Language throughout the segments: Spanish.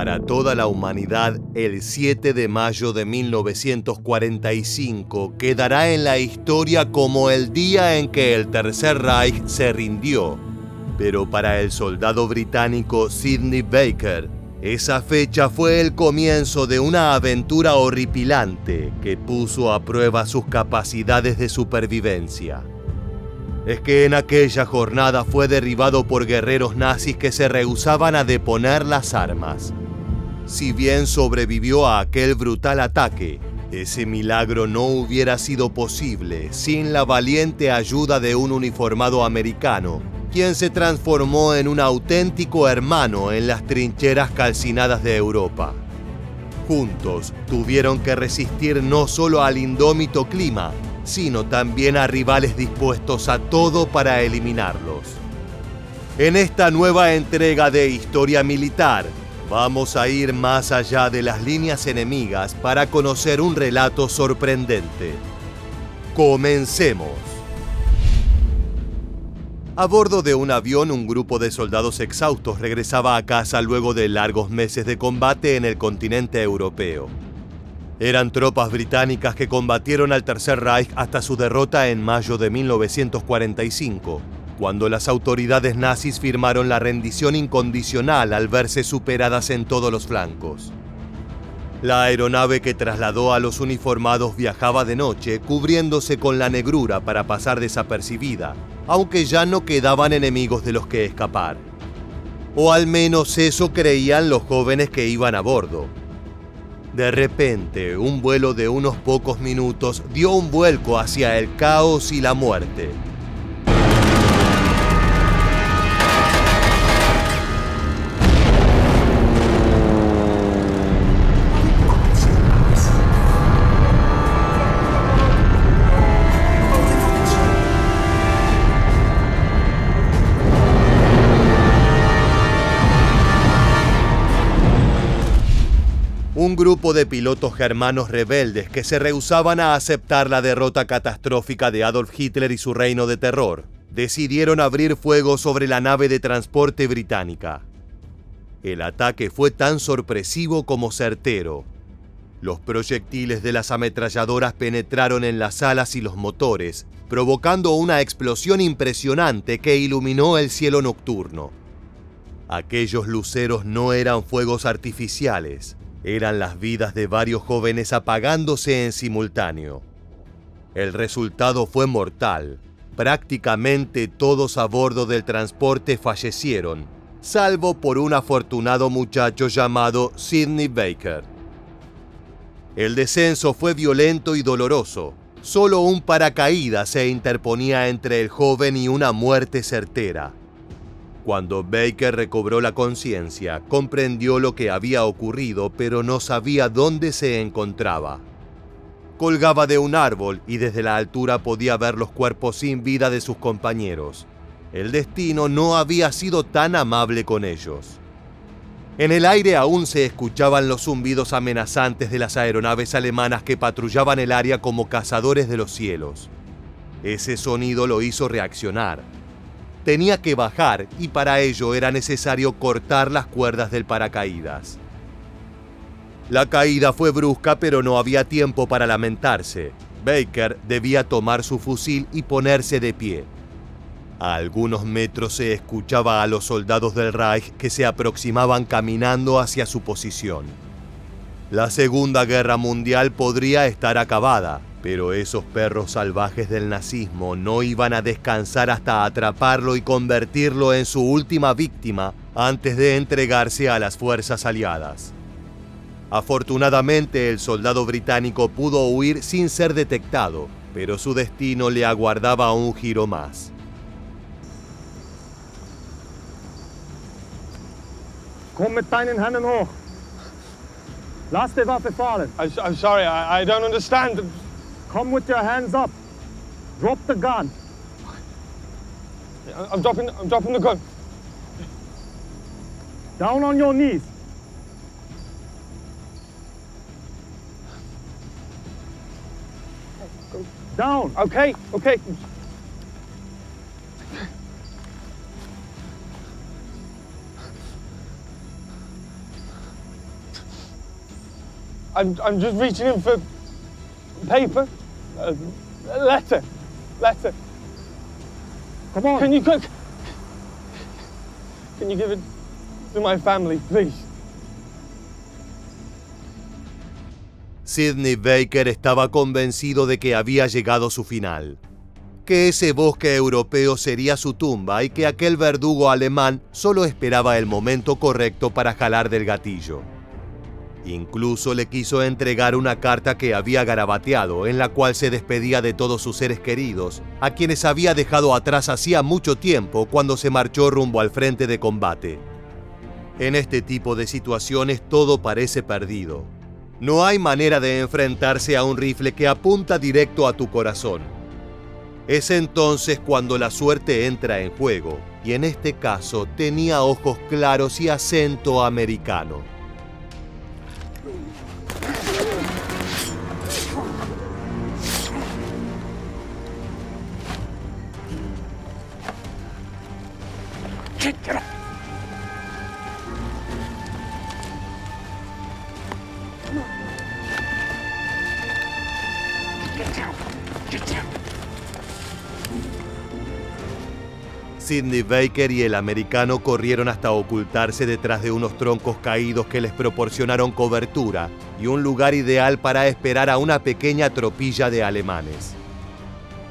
Para toda la humanidad, el 7 de mayo de 1945 quedará en la historia como el día en que el Tercer Reich se rindió. Pero para el soldado británico Sidney Baker, esa fecha fue el comienzo de una aventura horripilante que puso a prueba sus capacidades de supervivencia. Es que en aquella jornada fue derribado por guerreros nazis que se rehusaban a deponer las armas. Si bien sobrevivió a aquel brutal ataque, ese milagro no hubiera sido posible sin la valiente ayuda de un uniformado americano, quien se transformó en un auténtico hermano en las trincheras calcinadas de Europa. Juntos tuvieron que resistir no solo al indómito clima, sino también a rivales dispuestos a todo para eliminarlos. En esta nueva entrega de Historia Militar, vamos a ir más allá de las líneas enemigas para conocer un relato sorprendente. ¡Comencemos! A bordo de un avión, un grupo de soldados exhaustos regresaba a casa luego de largos meses de combate en el continente europeo. Eran tropas británicas que combatieron al Tercer Reich hasta su derrota en mayo de 1945, cuando las autoridades nazis firmaron la rendición incondicional al verse superadas en todos los flancos. La aeronave que trasladó a los uniformados viajaba de noche, cubriéndose con la negrura para pasar desapercibida, aunque ya no quedaban enemigos de los que escapar. O al menos eso creían los jóvenes que iban a bordo. De repente, un vuelo de unos pocos minutos dio un vuelco hacia el caos y la muerte. Un grupo de pilotos germanos rebeldes que se rehusaban a aceptar la derrota catastrófica de Adolf Hitler y su reino de terror, decidieron abrir fuego sobre la nave de transporte británica. El ataque fue tan sorpresivo como certero. Los proyectiles de las ametralladoras penetraron en las alas y los motores, provocando una explosión impresionante que iluminó el cielo nocturno. Aquellos luceros no eran fuegos artificiales. Eran las vidas de varios jóvenes apagándose en simultáneo. El resultado fue mortal. Prácticamente todos a bordo del transporte fallecieron, salvo por un afortunado muchacho llamado Sidney Baker. El descenso fue violento y doloroso. Solo un paracaídas se interponía entre el joven y una muerte certera. Cuando Baker recobró la conciencia, comprendió lo que había ocurrido, pero no sabía dónde se encontraba. Colgaba de un árbol y desde la altura podía ver los cuerpos sin vida de sus compañeros. El destino no había sido tan amable con ellos. En el aire aún se escuchaban los zumbidos amenazantes de las aeronaves alemanas que patrullaban el área como cazadores de los cielos. Ese sonido lo hizo reaccionar. Tenía que bajar y para ello era necesario cortar las cuerdas del paracaídas. La caída fue brusca, pero no había tiempo para lamentarse. Baker debía tomar su fusil y ponerse de pie. A algunos metros se escuchaba a los soldados del Reich que se aproximaban caminando hacia su posición. La Segunda Guerra Mundial podría estar acabada, pero esos perros salvajes del nazismo no iban a descansar hasta atraparlo y convertirlo en su última víctima antes de entregarse a las fuerzas aliadas. Afortunadamente, el soldado británico pudo huir sin ser detectado, pero su destino le aguardaba un giro más. Komm mit deinen Händen hoch. Lass die Waffe fallen. I'm sorry, I don't understand. Come with your hands up. Drop the gun. I'm dropping the gun. Down on your knees. Down. Okay. I'm just reaching in for paper. A letter. Come on. Can you give it to my family, please? Sidney Baker estaba convencido de que había llegado su final, que ese bosque europeo sería su tumba y que aquel verdugo alemán solo esperaba el momento correcto para jalar del gatillo. Incluso le quiso entregar una carta que había garabateado, en la cual se despedía de todos sus seres queridos, a quienes había dejado atrás hacía mucho tiempo cuando se marchó rumbo al frente de combate. En este tipo de situaciones todo parece perdido. No hay manera de enfrentarse a un rifle que apunta directo a tu corazón. Es entonces cuando la suerte entra en juego, y en este caso tenía ojos claros y acento americano. Sidney Baker y el americano corrieron hasta ocultarse detrás de unos troncos caídos que les proporcionaron cobertura y un lugar ideal para esperar a una pequeña tropilla de alemanes.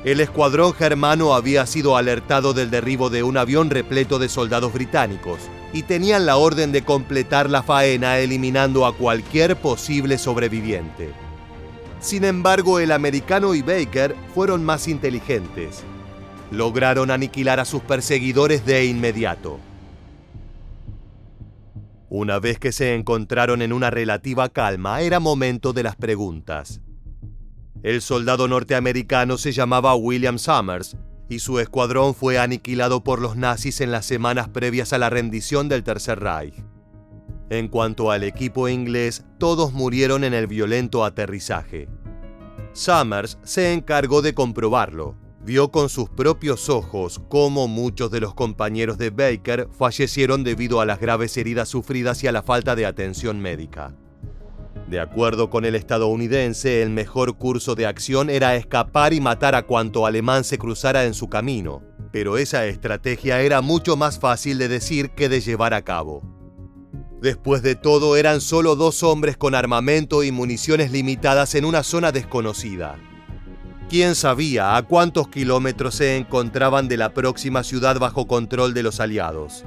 El escuadrón germano había sido alertado del derribo de un avión repleto de soldados británicos y tenían la orden de completar la faena eliminando a cualquier posible sobreviviente. Sin embargo, el americano y Baker fueron más inteligentes. Lograron aniquilar a sus perseguidores de inmediato. Una vez que se encontraron en una relativa calma, era momento de las preguntas. El soldado norteamericano se llamaba William Summers y su escuadrón fue aniquilado por los nazis en las semanas previas a la rendición del Tercer Reich. En cuanto al equipo inglés, todos murieron en el violento aterrizaje. Summers se encargó de comprobarlo. Vio con sus propios ojos cómo muchos de los compañeros de Baker fallecieron debido a las graves heridas sufridas y a la falta de atención médica. De acuerdo con el estadounidense, el mejor curso de acción era escapar y matar a cuanto alemán se cruzara en su camino, pero esa estrategia era mucho más fácil de decir que de llevar a cabo. Después de todo, eran solo 2 hombres con armamento y municiones limitadas en una zona desconocida. ¿Quién sabía a cuántos kilómetros se encontraban de la próxima ciudad bajo control de los aliados?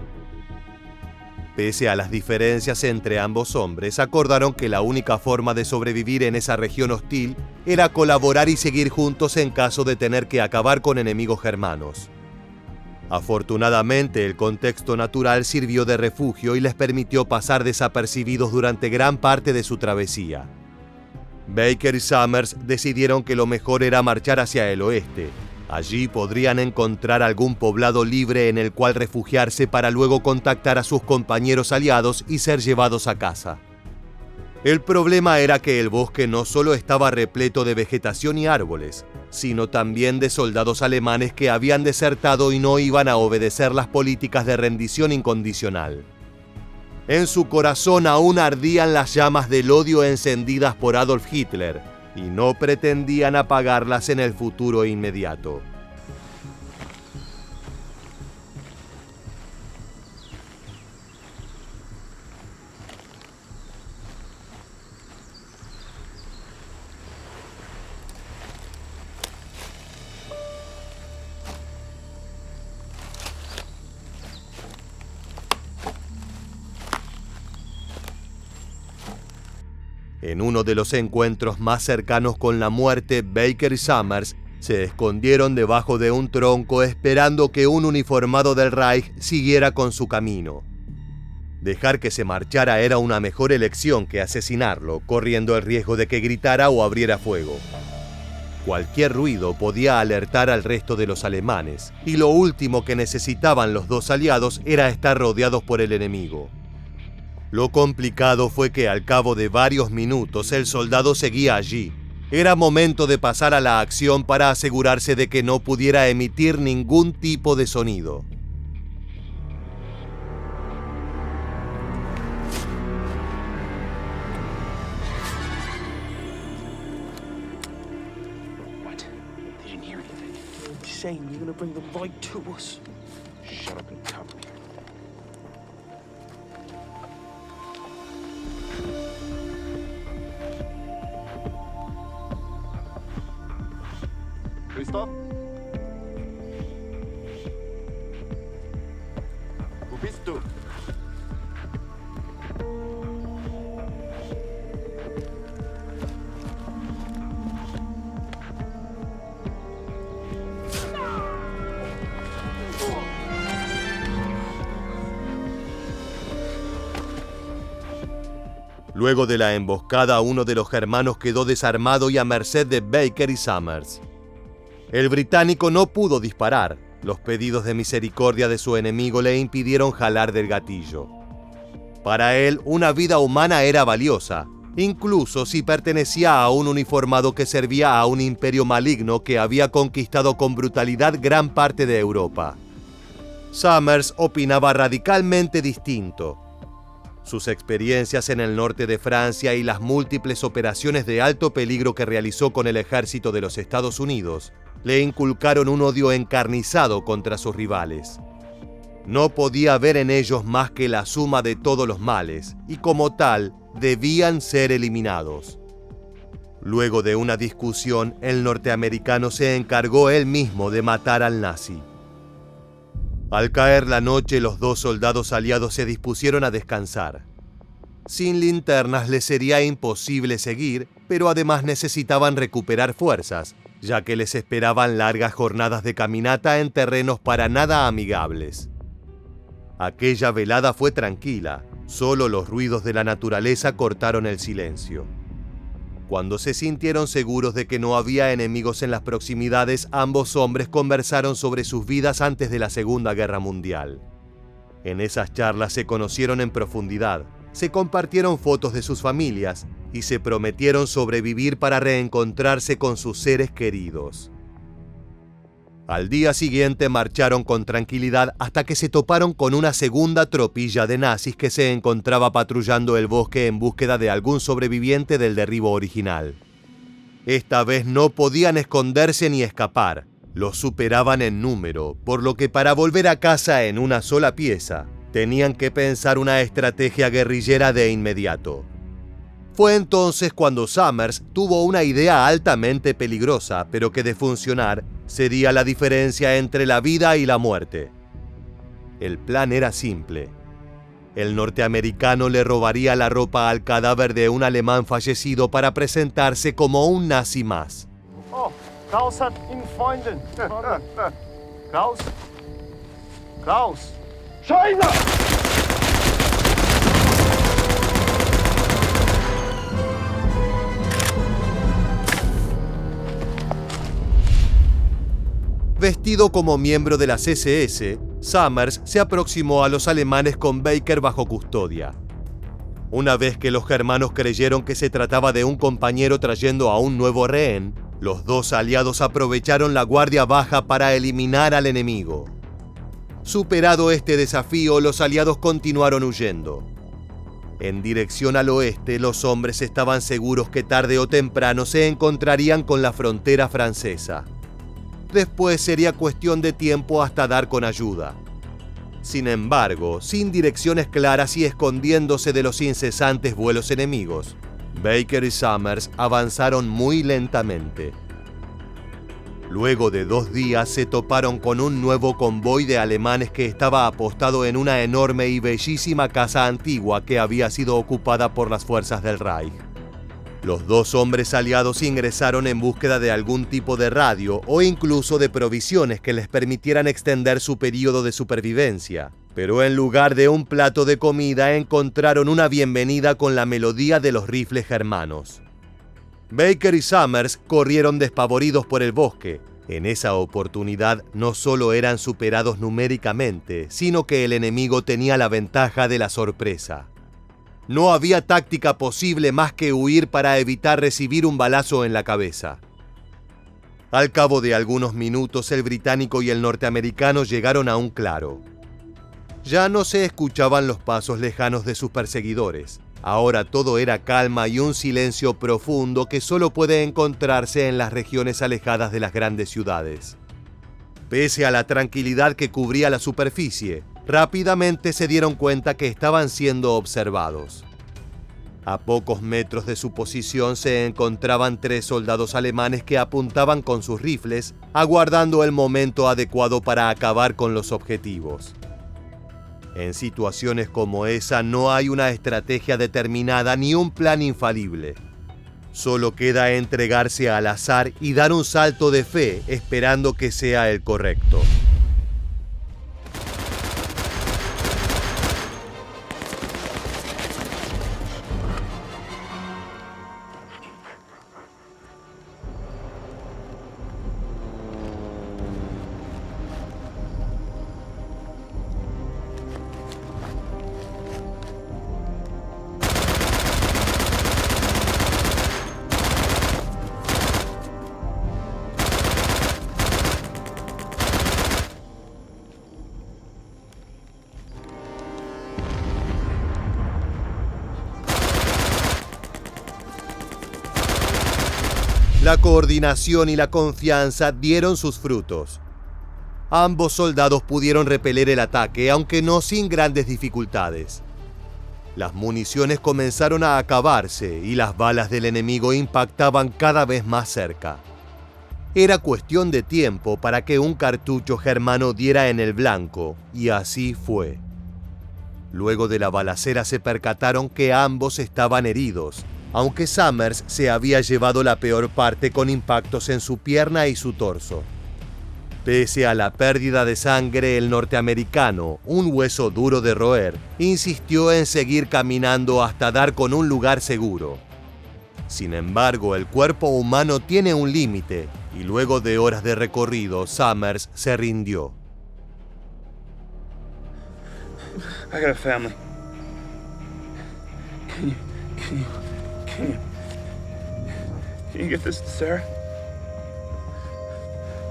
Pese a las diferencias entre ambos hombres, acordaron que la única forma de sobrevivir en esa región hostil era colaborar y seguir juntos en caso de tener que acabar con enemigos germanos. Afortunadamente, el contexto natural sirvió de refugio y les permitió pasar desapercibidos durante gran parte de su travesía. Baker y Summers decidieron que lo mejor era marchar hacia el oeste. Allí podrían encontrar algún poblado libre en el cual refugiarse para luego contactar a sus compañeros aliados y ser llevados a casa. El problema era que el bosque no solo estaba repleto de vegetación y árboles, sino también de soldados alemanes que habían desertado y no iban a obedecer las políticas de rendición incondicional. En su corazón aún ardían las llamas del odio encendidas por Adolf Hitler y no pretendían apagarlas en el futuro inmediato. En uno de los encuentros más cercanos con la muerte, Baker y Summers se escondieron debajo de un tronco esperando que un uniformado del Reich siguiera con su camino. Dejar que se marchara era una mejor elección que asesinarlo, corriendo el riesgo de que gritara o abriera fuego. Cualquier ruido podía alertar al resto de los alemanes, y lo último que necesitaban los 2 aliados era estar rodeados por el enemigo. Lo complicado fue que al cabo de varios minutos el soldado seguía allí. Era momento de pasar a la acción para asegurarse de que no pudiera emitir ningún tipo de sonido. shame. You're gonna bring them right to us. Shut up and cover me. Christoph? Wo bist du? Luego de la emboscada, uno de los germanos quedó desarmado y a merced de Baker y Summers. El británico no pudo disparar. Los pedidos de misericordia de su enemigo le impidieron jalar del gatillo. Para él, una vida humana era valiosa, incluso si pertenecía a un uniformado que servía a un imperio maligno que había conquistado con brutalidad gran parte de Europa. Summers opinaba radicalmente distinto. Sus experiencias en el norte de Francia y las múltiples operaciones de alto peligro que realizó con el ejército de los Estados Unidos le inculcaron un odio encarnizado contra sus rivales. No podía ver en ellos más que la suma de todos los males y como tal debían ser eliminados. Luego de una discusión, el norteamericano se encargó él mismo de matar al nazi. Al caer la noche, los dos soldados aliados se dispusieron a descansar. Sin linternas les sería imposible seguir, pero además necesitaban recuperar fuerzas, ya que les esperaban largas jornadas de caminata en terrenos para nada amigables. Aquella velada fue tranquila, solo los ruidos de la naturaleza cortaron el silencio. Cuando se sintieron seguros de que no había enemigos en las proximidades, ambos hombres conversaron sobre sus vidas antes de la Segunda Guerra Mundial. En esas charlas se conocieron en profundidad, se compartieron fotos de sus familias y se prometieron sobrevivir para reencontrarse con sus seres queridos. Al día siguiente marcharon con tranquilidad hasta que se toparon con una segunda tropilla de nazis que se encontraba patrullando el bosque en búsqueda de algún sobreviviente del derribo original. Esta vez no podían esconderse ni escapar, los superaban en número, por lo que para volver a casa en una sola pieza, tenían que pensar una estrategia guerrillera de inmediato. Fue entonces cuando Summers tuvo una idea altamente peligrosa, pero que de funcionar sería la diferencia entre la vida y la muerte. El plan era simple. El norteamericano le robaría la ropa al cadáver de un alemán fallecido para presentarse como un nazi más. Oh, Klaus hat ihn Freundin. Klaus? Klaus! Scheiße! Vestido como miembro de las SS, Summers se aproximó a los alemanes con Baker bajo custodia. Una vez que los germanos creyeron que se trataba de un compañero trayendo a un nuevo rehén, los dos aliados aprovecharon la guardia baja para eliminar al enemigo. Superado este desafío, los aliados continuaron huyendo. En dirección al oeste, los hombres estaban seguros que tarde o temprano se encontrarían con la frontera francesa. Después sería cuestión de tiempo hasta dar con ayuda. Sin embargo, sin direcciones claras y escondiéndose de los incesantes vuelos enemigos, Baker y Summers avanzaron muy lentamente. Luego de 2 días se toparon con un nuevo convoy de alemanes que estaba apostado en una enorme y bellísima casa antigua que había sido ocupada por las fuerzas del Reich. Los dos hombres aliados ingresaron en búsqueda de algún tipo de radio o incluso de provisiones que les permitieran extender su periodo de supervivencia, pero en lugar de un plato de comida encontraron una bienvenida con la melodía de los rifles germanos. Baker y Summers corrieron despavoridos por el bosque. En esa oportunidad no solo eran superados numéricamente, sino que el enemigo tenía la ventaja de la sorpresa. No había táctica posible más que huir para evitar recibir un balazo en la cabeza. Al cabo de algunos minutos, el británico y el norteamericano llegaron a un claro. Ya no se escuchaban los pasos lejanos de sus perseguidores. Ahora todo era calma y un silencio profundo que solo puede encontrarse en las regiones alejadas de las grandes ciudades. Pese a la tranquilidad que cubría la superficie, rápidamente se dieron cuenta que estaban siendo observados. A pocos metros de su posición se encontraban 3 soldados alemanes que apuntaban con sus rifles, aguardando el momento adecuado para acabar con los objetivos. En situaciones como esa no hay una estrategia determinada ni un plan infalible. Solo queda entregarse al azar y dar un salto de fe esperando que sea el correcto. La coordinación y la confianza dieron sus frutos. Ambos soldados pudieron repeler el ataque, aunque no sin grandes dificultades. Las municiones comenzaron a acabarse y las balas del enemigo impactaban cada vez más cerca. Era cuestión de tiempo para que un cartucho germano diera en el blanco, y así fue. Luego de la balacera se percataron que ambos estaban heridos, aunque Summers se había llevado la peor parte con impactos en su pierna y su torso. Pese a la pérdida de sangre, el norteamericano, un hueso duro de roer, insistió en seguir caminando hasta dar con un lugar seguro. Sin embargo, el cuerpo humano tiene un límite, y luego de horas de recorrido, Summers se rindió. I got a family. Can you get this to Sarah?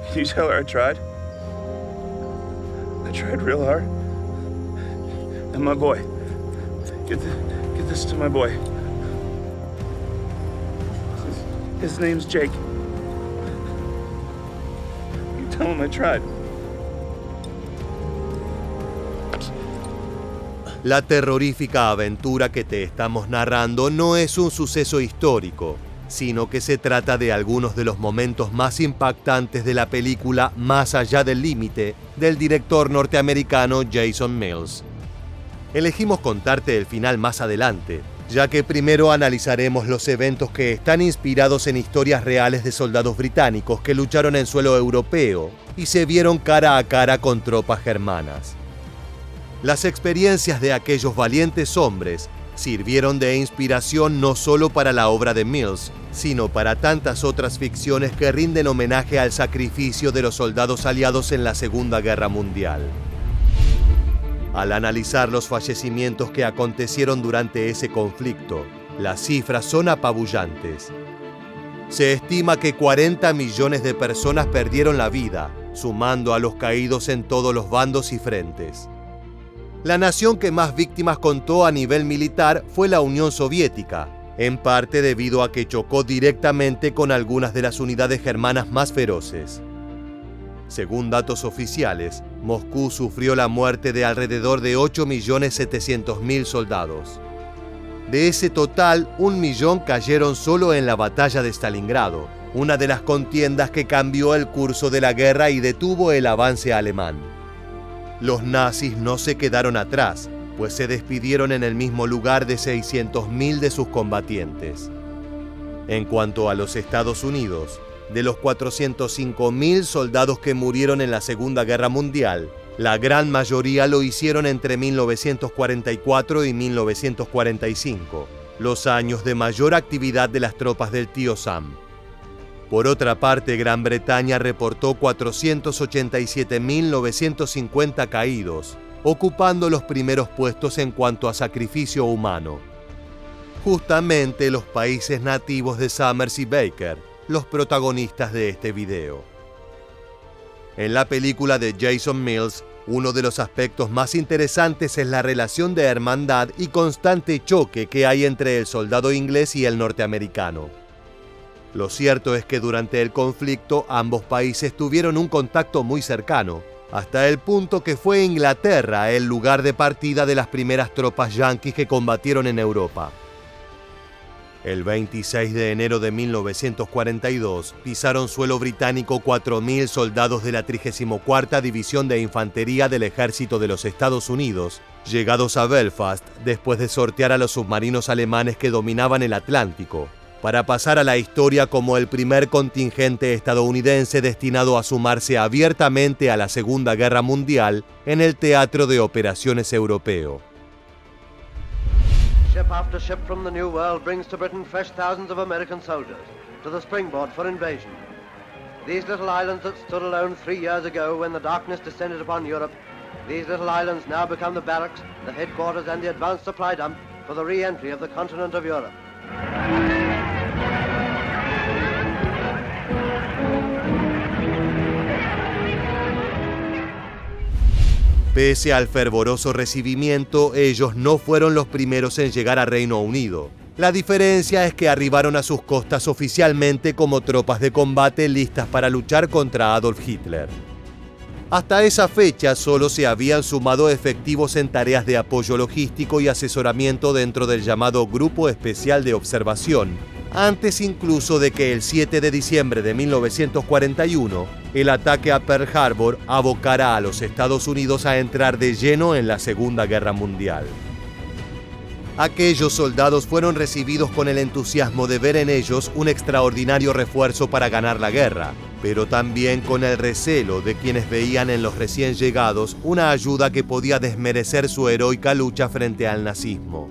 Can you tell her I tried? I tried real hard. And my boy. Get this to my boy. His name's Jake. You tell him I tried. La terrorífica aventura que te estamos narrando no es un suceso histórico, sino que se trata de algunos de los momentos más impactantes de la película Más allá del límite, del director norteamericano Jason Mills. Elegimos contarte el final más adelante, ya que primero analizaremos los eventos que están inspirados en historias reales de soldados británicos que lucharon en suelo europeo y se vieron cara a cara con tropas germanas. Las experiencias de aquellos valientes hombres sirvieron de inspiración no solo para la obra de Mills, sino para tantas otras ficciones que rinden homenaje al sacrificio de los soldados aliados en la Segunda Guerra Mundial. Al analizar los fallecimientos que acontecieron durante ese conflicto, las cifras son apabullantes. Se estima que 40 millones de personas perdieron la vida, sumando a los caídos en todos los bandos y frentes. La nación que más víctimas contó a nivel militar fue la Unión Soviética, en parte debido a que chocó directamente con algunas de las unidades germanas más feroces. Según datos oficiales, Moscú sufrió la muerte de alrededor de 8.700.000 soldados. De ese total, 1 millón cayeron solo en la batalla de Stalingrado, una de las contiendas que cambió el curso de la guerra y detuvo el avance alemán. Los nazis no se quedaron atrás, pues se despidieron en el mismo lugar de 600.000 de sus combatientes. En cuanto a los Estados Unidos, de los 405.000 soldados que murieron en la Segunda Guerra Mundial, la gran mayoría lo hicieron entre 1944 y 1945, los años de mayor actividad de las tropas del tío Sam. Por otra parte, Gran Bretaña reportó 487.950 caídos, ocupando los primeros puestos en cuanto a sacrificio humano. Justamente los países nativos de Summers y Baker, los protagonistas de este video. En la película de Jason Mills, uno de los aspectos más interesantes es la relación de hermandad y constante choque que hay entre el soldado inglés y el norteamericano. Lo cierto es que durante el conflicto ambos países tuvieron un contacto muy cercano, hasta el punto que fue Inglaterra el lugar de partida de las primeras tropas yanquis que combatieron en Europa. El 26 de enero de 1942 pisaron suelo británico 4.000 soldados de la 34ª División de Infantería del Ejército de los Estados Unidos, llegados a Belfast después de sortear a los submarinos alemanes que dominaban el Atlántico, para pasar a la historia como el primer contingente estadounidense destinado a sumarse abiertamente a la Segunda Guerra Mundial en el teatro de operaciones europeo. Ship after ship from the New World brings to Britain fresh thousands of American soldiers to the springboard for invasion. These little islands that stood alone 3 years ago when the darkness descended upon Europe, these little islands now become the barracks, the headquarters and the advanced supply dump for the re-entry of the continent of Europe. Pese al fervoroso recibimiento, ellos no fueron los primeros en llegar a Reino Unido. La diferencia es que arribaron a sus costas oficialmente como tropas de combate listas para luchar contra Adolf Hitler. Hasta esa fecha solo se habían sumado efectivos en tareas de apoyo logístico y asesoramiento dentro del llamado Grupo Especial de Observación, antes incluso de que el 7 de diciembre de 1941 el ataque a Pearl Harbor abocara a los Estados Unidos a entrar de lleno en la Segunda Guerra Mundial. Aquellos soldados fueron recibidos con el entusiasmo de ver en ellos un extraordinario refuerzo para ganar la guerra, pero también con el recelo de quienes veían en los recién llegados una ayuda que podía desmerecer su heroica lucha frente al nazismo.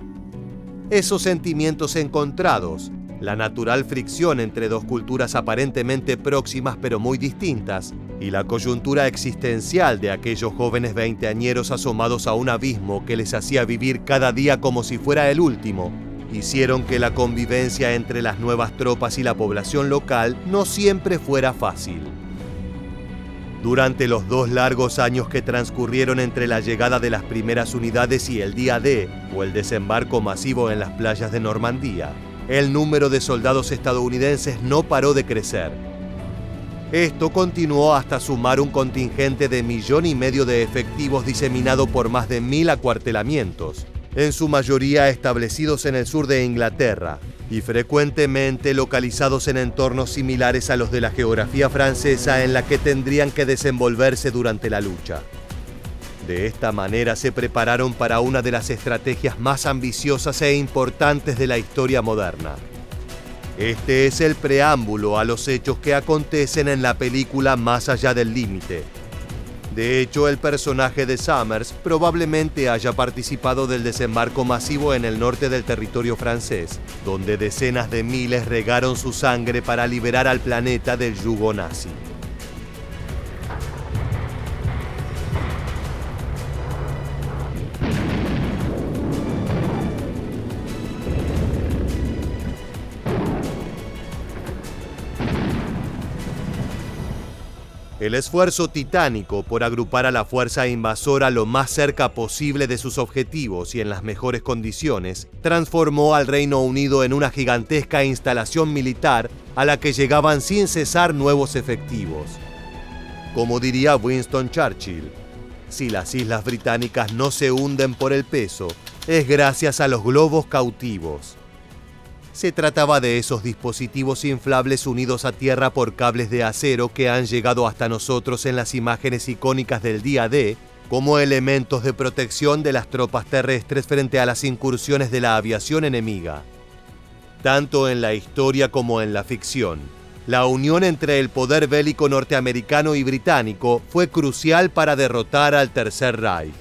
Esos sentimientos encontrados, la natural fricción entre dos culturas aparentemente próximas pero muy distintas, y la coyuntura existencial de aquellos jóvenes veinteañeros asomados a un abismo que les hacía vivir cada día como si fuera el último, hicieron que la convivencia entre las nuevas tropas y la población local no siempre fuera fácil. Durante los 2 largos años que transcurrieron entre la llegada de las primeras unidades y el día D, o el desembarco masivo en las playas de Normandía, el número de soldados estadounidenses no paró de crecer. Esto continuó hasta sumar un contingente de 1,5 millones de efectivos diseminado por más de 1.000 acuartelamientos, en su mayoría establecidos en el sur de Inglaterra y frecuentemente localizados en entornos similares a los de la geografía francesa en la que tendrían que desenvolverse durante la lucha. De esta manera se prepararon para una de las estrategias más ambiciosas e importantes de la historia moderna. Este es el preámbulo a los hechos que acontecen en la película Más allá del límite. De hecho, el personaje de Summers probablemente haya participado del desembarco masivo en el norte del territorio francés, donde decenas de miles regaron su sangre para liberar al planeta del yugo nazi. El esfuerzo titánico por agrupar a la fuerza invasora lo más cerca posible de sus objetivos y en las mejores condiciones, transformó al Reino Unido en una gigantesca instalación militar a la que llegaban sin cesar nuevos efectivos. Como diría Winston Churchill, si las islas británicas no se hunden por el peso, es gracias a los globos cautivos. Se trataba de esos dispositivos inflables unidos a tierra por cables de acero que han llegado hasta nosotros en las imágenes icónicas del día D como elementos de protección de las tropas terrestres frente a las incursiones de la aviación enemiga. Tanto en la historia como en la ficción, la unión entre el poder bélico norteamericano y británico fue crucial para derrotar al Tercer Reich.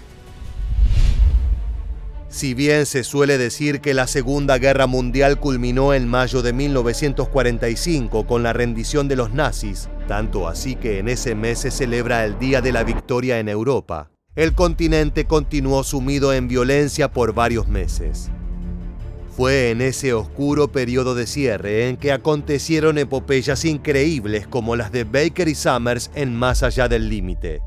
Si bien se suele decir que la Segunda Guerra Mundial culminó en mayo de 1945 con la rendición de los nazis, tanto así que en ese mes se celebra el Día de la Victoria en Europa, el continente continuó sumido en violencia por varios meses. Fue en ese oscuro periodo de cierre en que acontecieron epopeyas increíbles como las de Baker y Summers en Más allá del límite.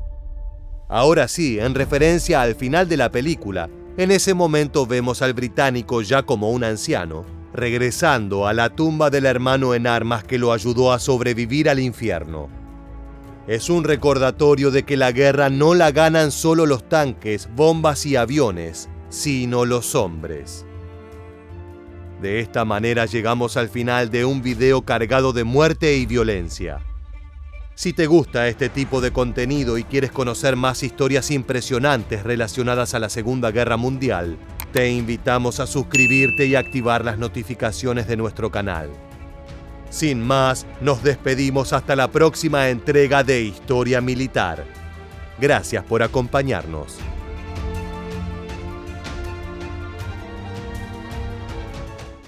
Ahora sí, en referencia al final de la película, en ese momento vemos al británico ya como un anciano, regresando a la tumba del hermano en armas que lo ayudó a sobrevivir al infierno. Es un recordatorio de que la guerra no la ganan solo los tanques, bombas y aviones, sino los hombres. De esta manera llegamos al final de un video cargado de muerte y violencia. Si te gusta este tipo de contenido y quieres conocer más historias impresionantes relacionadas a la Segunda Guerra Mundial, te invitamos a suscribirte y activar las notificaciones de nuestro canal. Sin más, nos despedimos hasta la próxima entrega de Historia Militar. Gracias por acompañarnos.